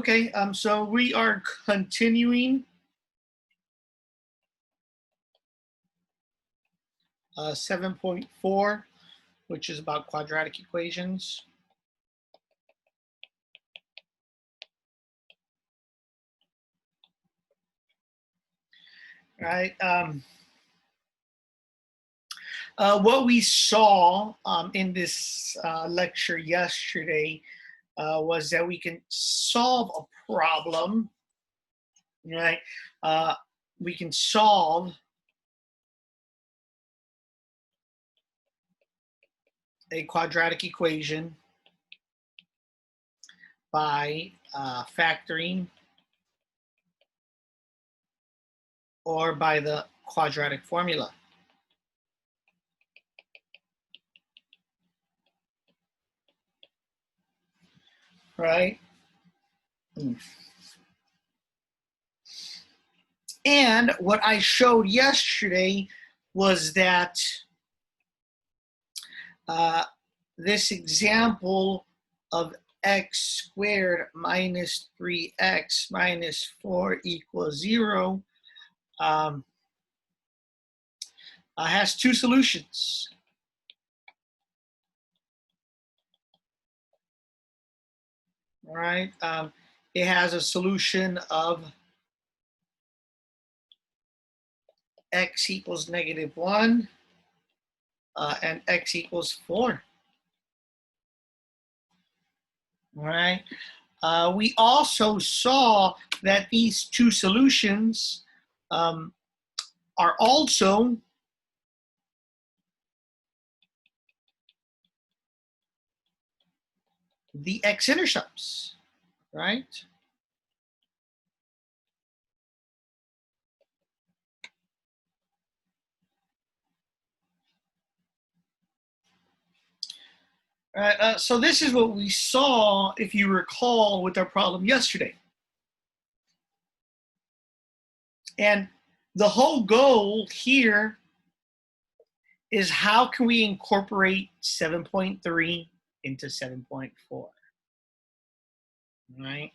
Okay, so we are continuing 7.4, which is about quadratic equations. Right. What we saw in this lecture yesterday was that we can solve a problem, right? We can solve a quadratic equation by factoring or by the quadratic formula. Right? And what I showed yesterday was that this example of x squared minus 3x minus 4 equals 0 has two solutions. All right. It has a solution of x equals -1 and x equals 4. All right. We also saw that these two solutions are also the x-intercepts, right? So this is what we saw, if you recall, with our problem yesterday. And the whole goal here is how can we incorporate 7.3 into 7.4, right?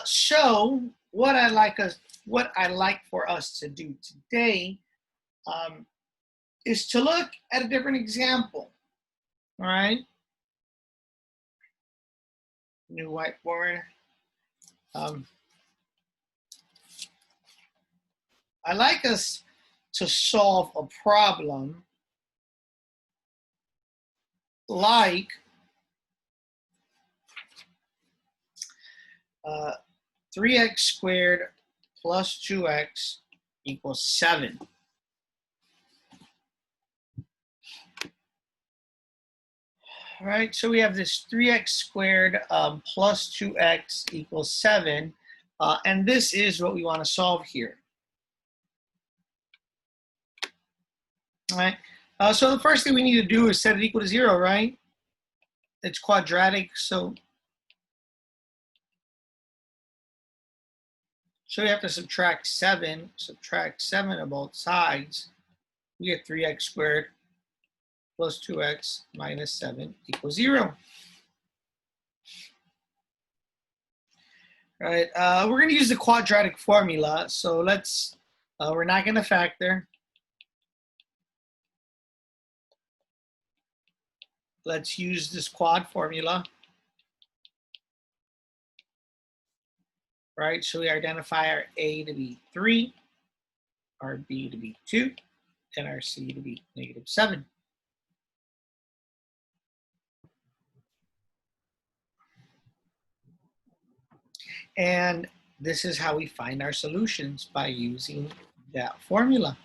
So what I like for us to do today is to look at a different example. All right. New whiteboard. I like us to solve a problem like 3x squared plus 2x equals 7. All right, so we have this 3x squared plus 2x equals 7, and this is what we want to solve here. All right, so the first thing we need to do is set it equal to 0, right? It's quadratic, so we have to subtract 7 on both sides. We get 3x squared plus 2x minus 7 equals 0. All right, we're going to use the quadratic formula. So let's, we're not going to factor. Let's use this quad formula. Right, so we identify our A to be 3, our B to be 2, and our C to be -7. And this is how we find our solutions, by using that formula.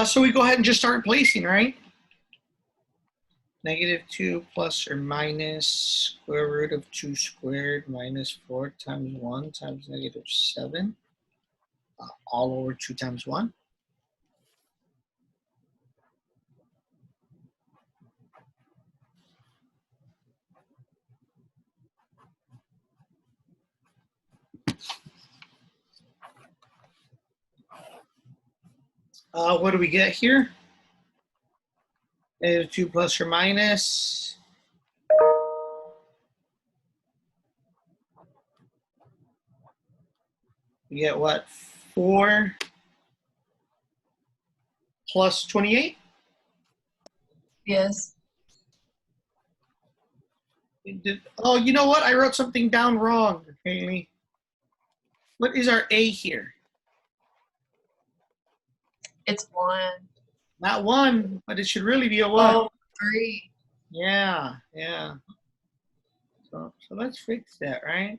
So we go ahead and just start replacing, right? -2 plus or minus square root of 2 squared minus 4 times 1 times -7, all over 2 times 1. What do we get here? Negative 2 plus or minus. We get what? 4 plus 28? Yes. Oh, you know what? I wrote something down wrong, Haley. What is our A here? It's 1. Not 1, but it should really be a what? Oh, 3. Yeah, yeah. So let's fix that, right?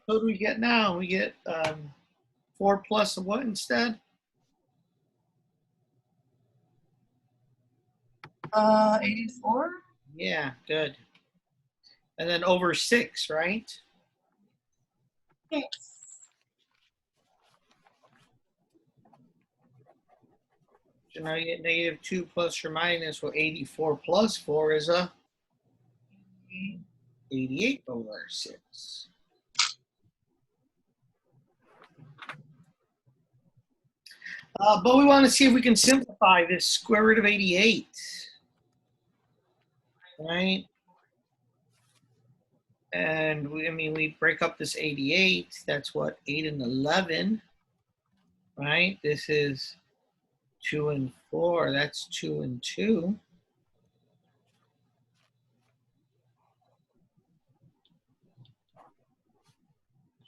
What do we get now? We get 4 plus what instead? 84? Yeah, good. And then over 6, right? Yes. So now you get negative 2 plus or minus. Well, 84 plus 4 is a 88 over 6. But we want to see if we can simplify this square root of 88. Right? And we break up this 88. That's what, 8 and 11. Right? This is 2 and 4. That's 2 and 2.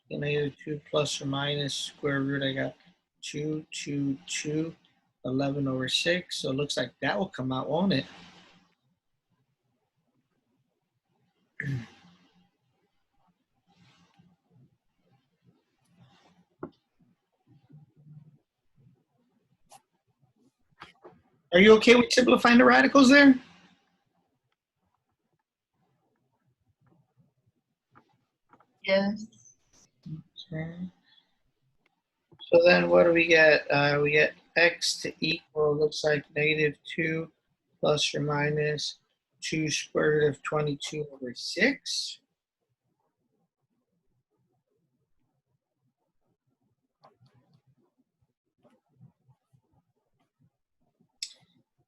Negative 2 plus or minus square root. I got 2, 2, 2, 11 over 6. So it looks like that will come out, won't it? Are you okay with simplifying the radicals there? Yes. Okay. So then what do we get? We get x to equal, looks like negative 2 plus or minus 2 square root of 22 over 6.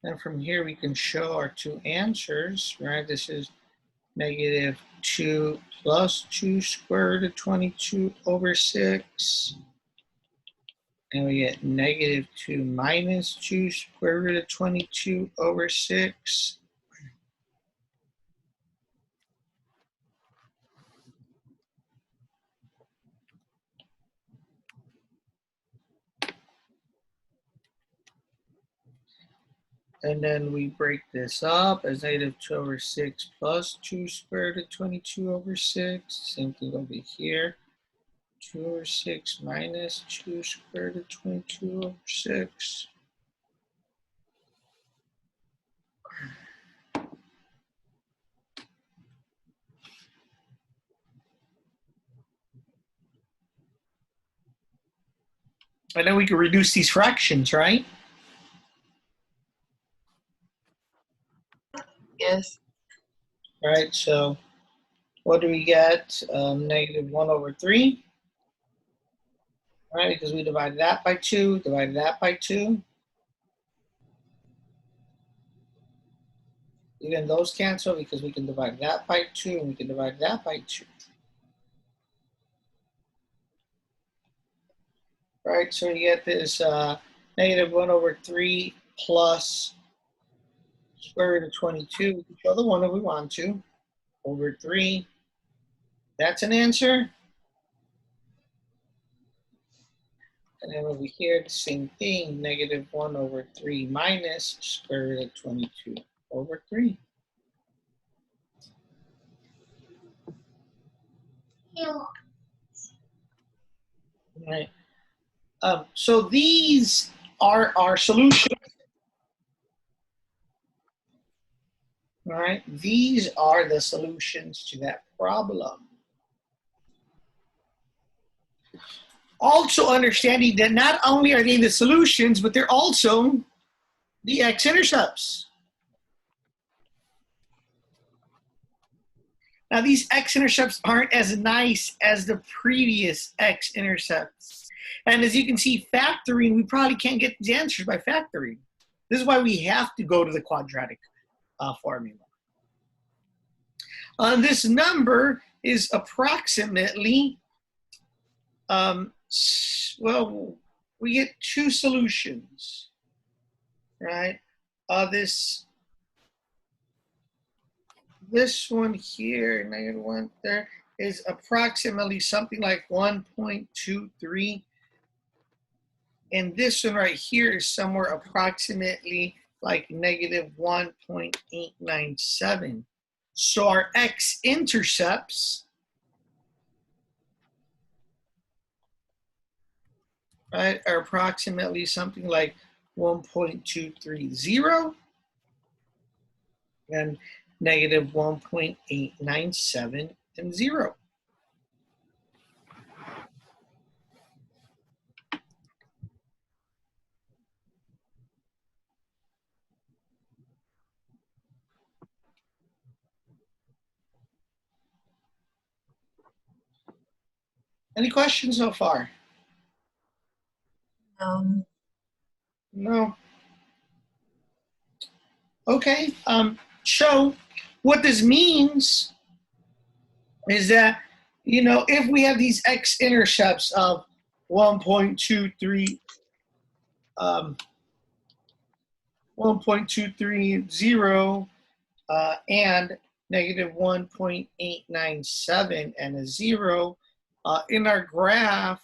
And from here we can show our two answers, right? This is negative 2 plus 2 square root of 22 over 6. And we get negative 2 minus 2 square root of 22 over 6. And then we break this up as negative 2 over 6 plus 2 square root of 22 over 6. Same thing over here. 2 over 6 minus 2 square root of 22 over 6. And then we can reduce these fractions, right? Yes. All right, so what do we get? Negative 1 over 3. Right, because we divided that by 2, divided that by 2. Even those cancel because we can divide that by 2 and we can divide that by 2. Right, so you get this negative 1 over 3 plus square root of 22. We can show the one that we want to over 3. That's an answer. And then over here, the same thing, negative 1 over 3 minus square root of 22 over 3. Right. So these are our solutions. All right. These are the solutions to that problem. Also understanding that not only are they the solutions, but they're also the x-intercepts. Now these x-intercepts aren't as nice as the previous x-intercepts. And as you can see, factoring, we probably can't get the answers by factoring. This is why we have to go to the quadratic formula. This number is approximately, well, we get two solutions, right? This one here, negative one there, is approximately something like 1.23. And this one right here is somewhere approximately like negative 1.897. So our x-intercepts, right, are approximately something like 1.230 and negative 1.897 and 0. Any questions so far? No. Okay. So what this means is that, you know, if we have these x-intercepts of 1.23 1.230 and negative 1.897 and a 0, in our graph,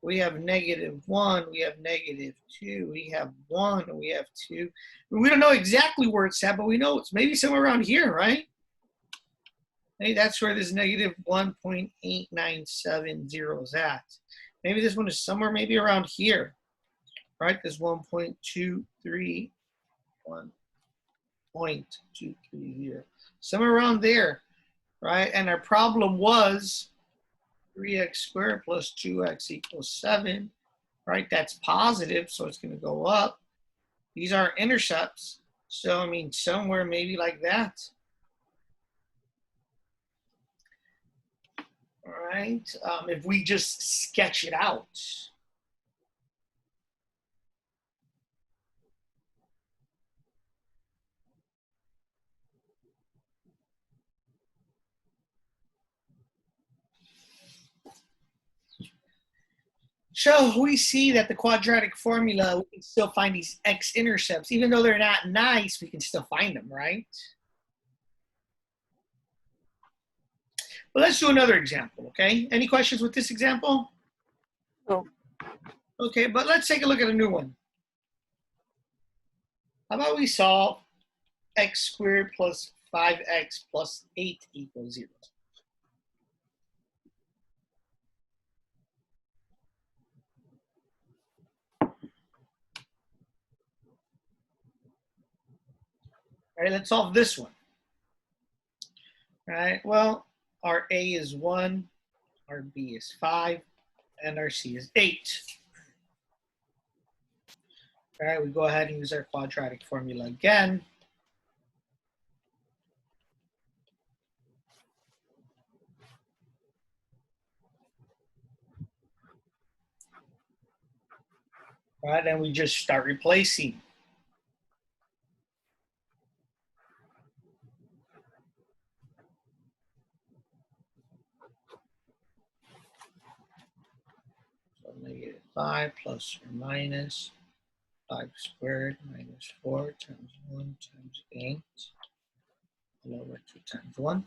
we have negative 1, we have negative 2, we have 1, and we have 2. We don't know exactly where it's at, but we know it's maybe somewhere around here, right? Maybe that's where this negative 1.8970 is at. Maybe this one is somewhere maybe around here, right? This 1.231. 0.230, somewhere around there, right? And our problem was 3x squared plus 2x equals 7, right? That's positive, so it's going to go up. These are intercepts, so I mean somewhere maybe like that. All right, if we just sketch it out. So we see that the quadratic formula, we can still find these x-intercepts. Even though they're not nice, we can still find them, right? Well, let's do another example, okay? Any questions with this example? No. Okay, but let's take a look at a new one. How about we solve x squared plus 5x plus 8 equals 0? All right, let's solve this one. All right, well, our a is 1, our b is 5, and our c is 8. All right, we go ahead and use our quadratic formula again. All right, and we just start replacing. So negative 5 plus or minus 5 squared minus 4 times 1 times 8 all over 2 times 1.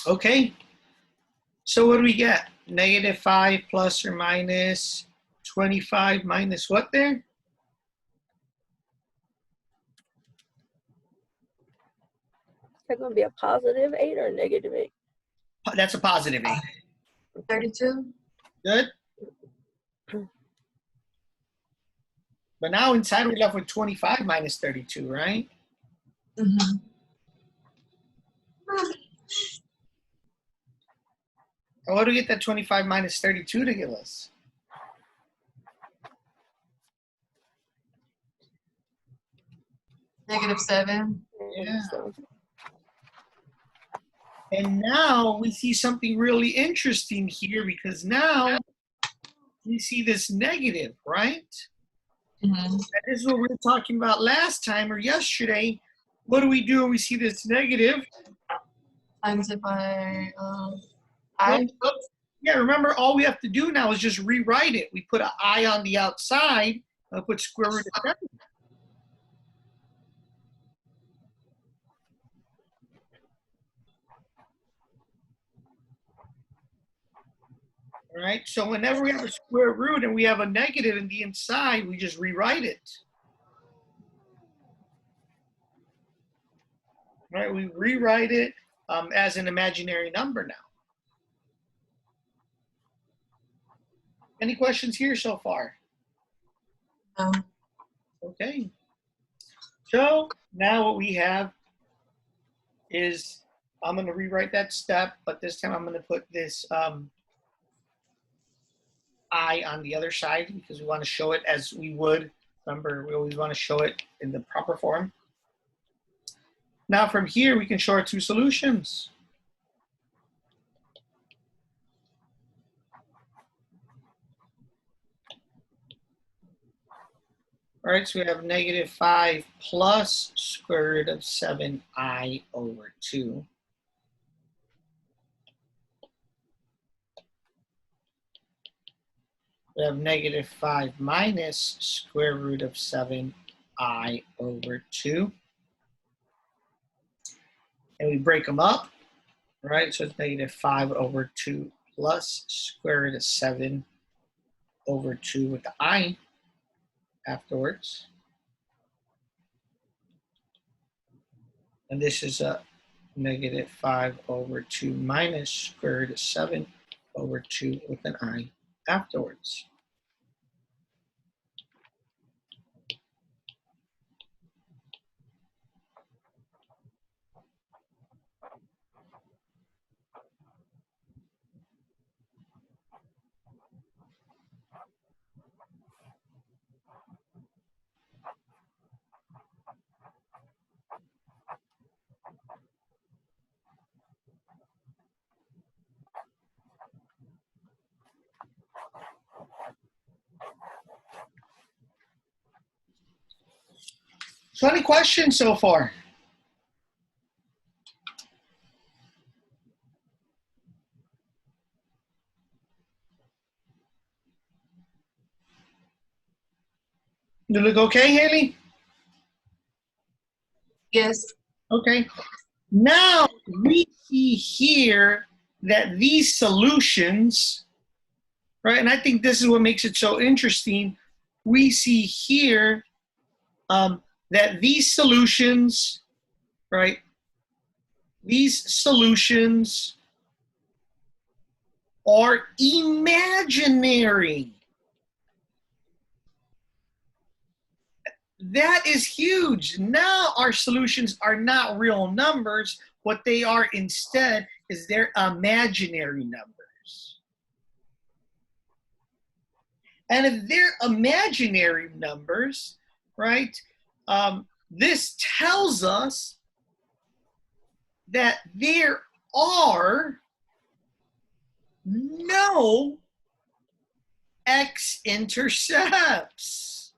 Okay. So what do we get? Negative 5 plus or minus 25 minus what there? Is that going to be a positive 8 or a negative 8? That's a positive 8. 32. Good. But now inside we're left with 25 minus 32, right? Mm-hmm. And what do we get that 25 minus 32 to give us? -7. Yeah. And now we see something really interesting here because now we see this negative, right? Mm-hmm. And this is what we were talking about last time or yesterday. What do we do when we see this negative? Times it by I. Yeah, remember all we have to do now is just rewrite it. We put an I on the outside, and put square root of 7. All right, so whenever we have a square root and we have a negative in the inside, we just rewrite it. All right, we rewrite it as an imaginary number now. Any questions here so far? No. Okay. So now what we have is, I'm going to rewrite that step, but this time I'm going to put this I on the other side because we want to show it as we would. Remember, we always want to show it in the proper form. Now from here, we can show our two solutions. All right, so we have negative 5 plus square root of 7i over 2. We have negative 5 minus square root of 7i over 2. And we break them up, right? So it's negative 5 over 2 plus square root of 7 over 2 with the I afterwards. And this is a negative 5 over 2 minus square root of 7 over 2 with an I afterwards. So any questions so far? You look okay, Haley? Yes. Okay. Now we see here that these solutions, right, and I think this is what makes it so interesting. We see here that these solutions, right, these solutions are imaginary. That is huge. Now our solutions are not real numbers. What they are instead is they're imaginary numbers. And if they're imaginary numbers, right, this tells us that there are no x-intercepts.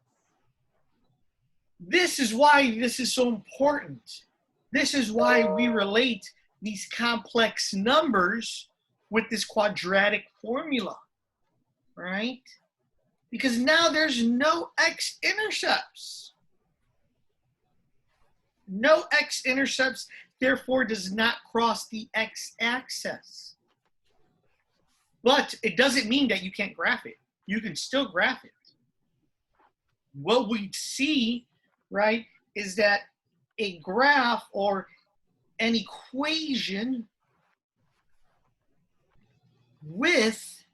This is why this is so important. This is why we relate these complex numbers with this quadratic formula, right? Because now there's no x-intercepts. No x-intercepts. therefore does not cross the x-axis. But it doesn't mean that you can't graph it. You can still graph it. What we see, right, is that a graph or an equation with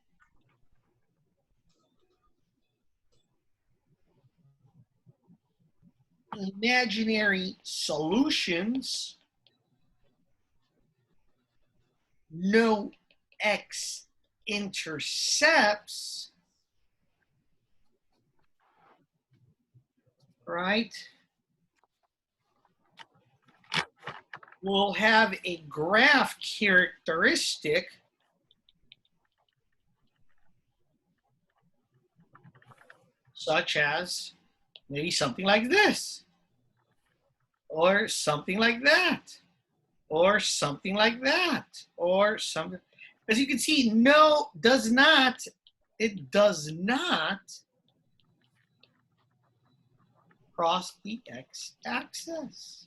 imaginary solutions, no x-intercepts, right, will have a graph characteristic such as maybe something like this, or something like that, or something like that, or something. As you can see, no, does not, it does not cross the x-axis.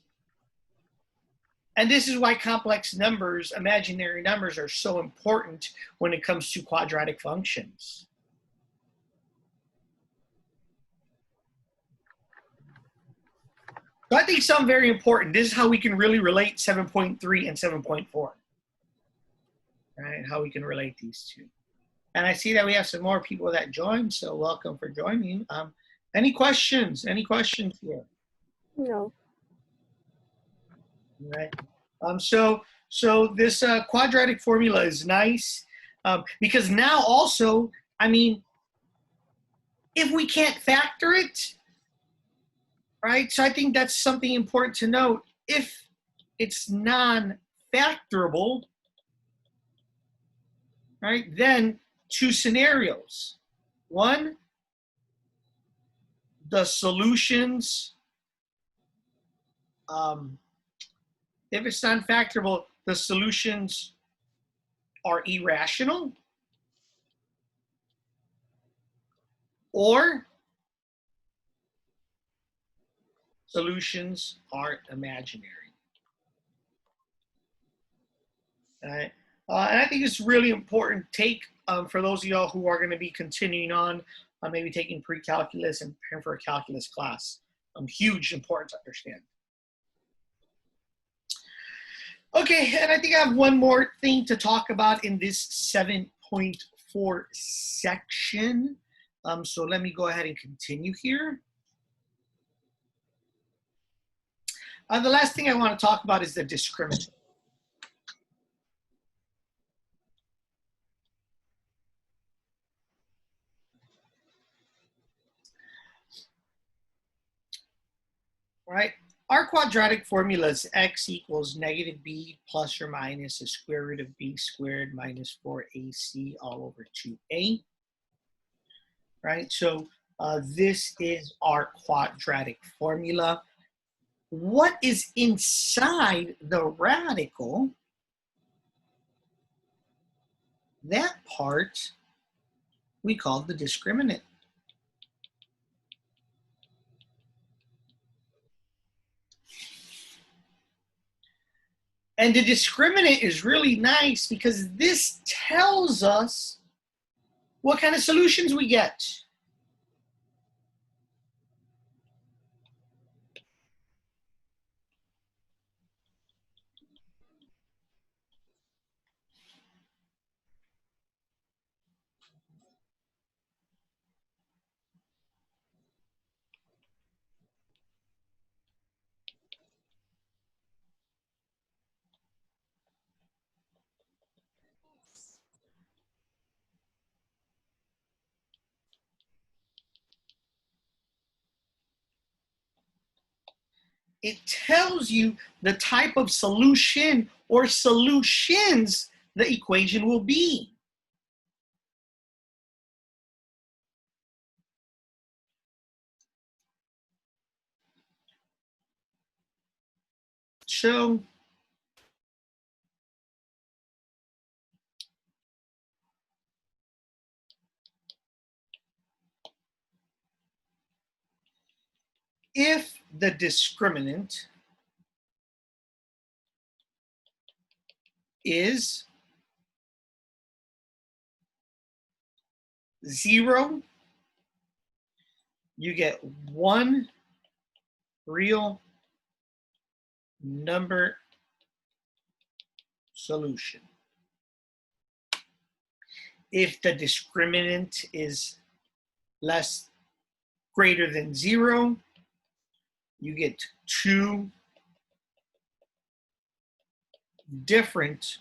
And this is why complex numbers, imaginary numbers, are so important when it comes to quadratic functions. So I think some very important. This is how we can really relate 7.3 and 7.4. Right, how we can relate these two. And I see that we have some more people that joined, so welcome for joining. Any questions? Any questions here? No. Right. So this quadratic formula is nice because now also, I mean, if we can't factor it, right? So I think that's something important to note. If it's non-factorable, right, then two scenarios. One, the solutions, if it's non-factorable, the solutions are irrational, or solutions are imaginary. All right. And I think it's really important take for those of y'all who are going to be continuing on, maybe taking pre-calculus and preparing for a calculus class. Huge, important to understand. Okay, and I think I have one more thing to talk about in this 7.4 section. So let me go ahead and continue here. The last thing I want to talk about is the discriminant. Right? Our quadratic formula is x equals negative b plus or minus the square root of b squared minus 4ac all over 2a. Right? So this is our quadratic formula. What is inside the radical? That part we call the discriminant. And the discriminant is really nice because this tells us what kind of solutions we get. It tells you the type of solution or solutions the equation will be. So if the discriminant is 0, you get one real number solution. If the discriminant is greater than 0, you get two different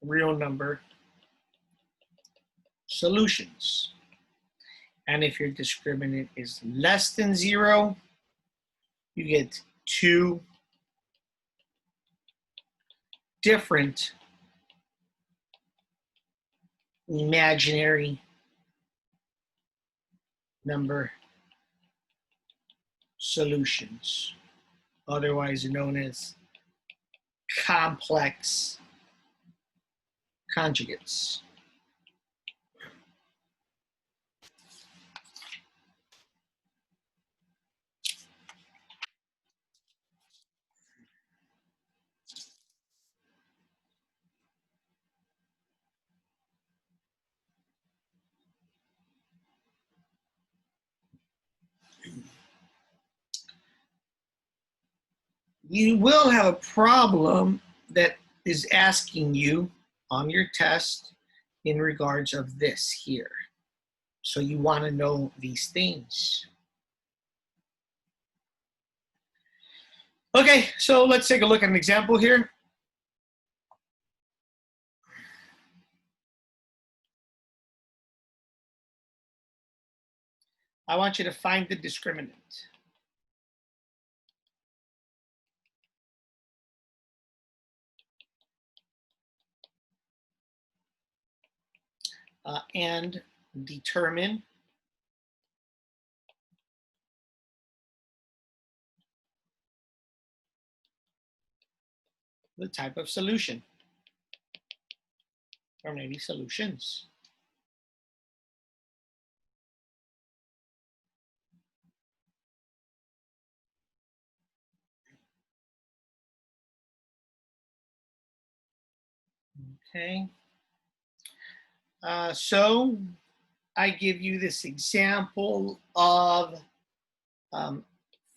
real number solutions. And if your discriminant is less than 0, you get two different imaginary number solutions, otherwise known as complex conjugates. You will have a problem that is asking you on your test in regards of this here. So you want to know these things. Okay, so let's take a look at an example here. I want you to find the discriminant. And determine the type of solution, or maybe solutions. Okay. So I give you this example of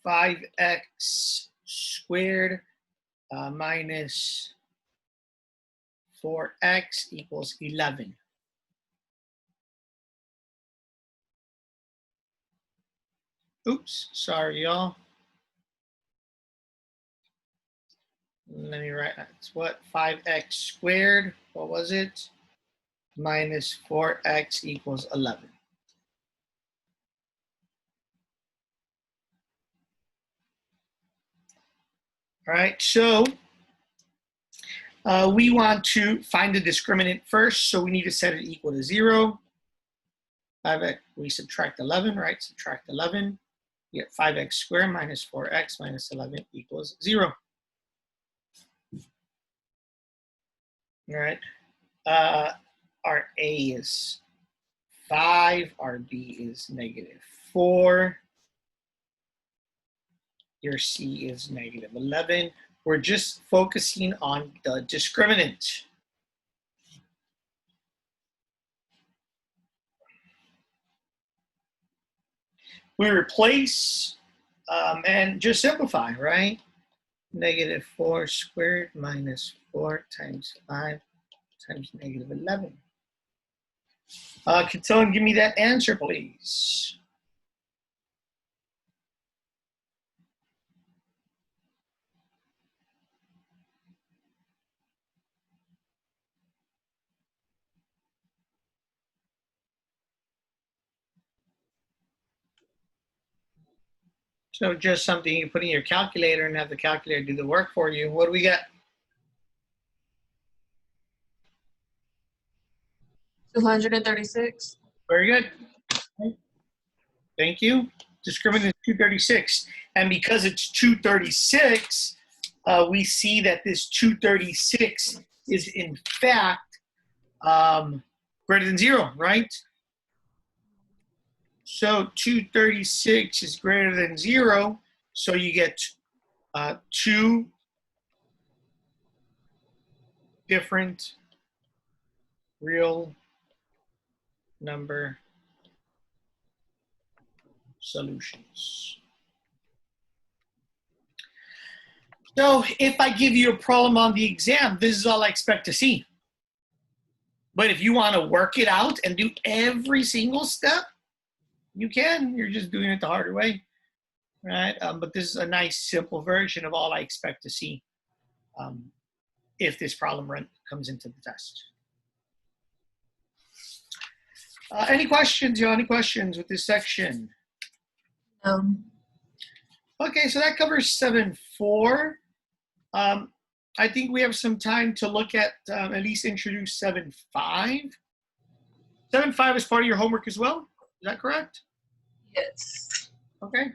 5x squared minus 4x equals 11. Oops, sorry, y'all. Let me write, it's what, 5x squared, what was it? Minus 4x equals 11. All right, so we want to find the discriminant first, so we need to set it equal to 0. 5x, we subtract 11, right? Subtract 11. You get 5x squared minus 4x minus 11 equals 0. All right. Our A is 5, our B is -4. Your C is -11. We're just focusing on the discriminant. We replace and just simplify, right? -4 squared minus 4 times 5 times -11. Can someone give me that answer, please? So just something you put in your calculator and have the calculator do the work for you. What do we got? 236. Very good. Thank you. Discriminant is 236. And because it's 236, we see that this 236 is in fact greater than 0, right? So 236 is greater than 0, so you get two different real number solutions. So if I give you a problem on the exam, this is all I expect to see. But if you want to work it out and do every single step, you can. You're just doing it the harder way, right? But this is a nice, simple version of all I expect to see if this problem comes into the test. Any questions, Any questions with this section? Okay, so that covers 7.4. I think we have some time to look at least introduce 7.5. 7.5 is part of your homework as well. Is that correct? Yes. Okay.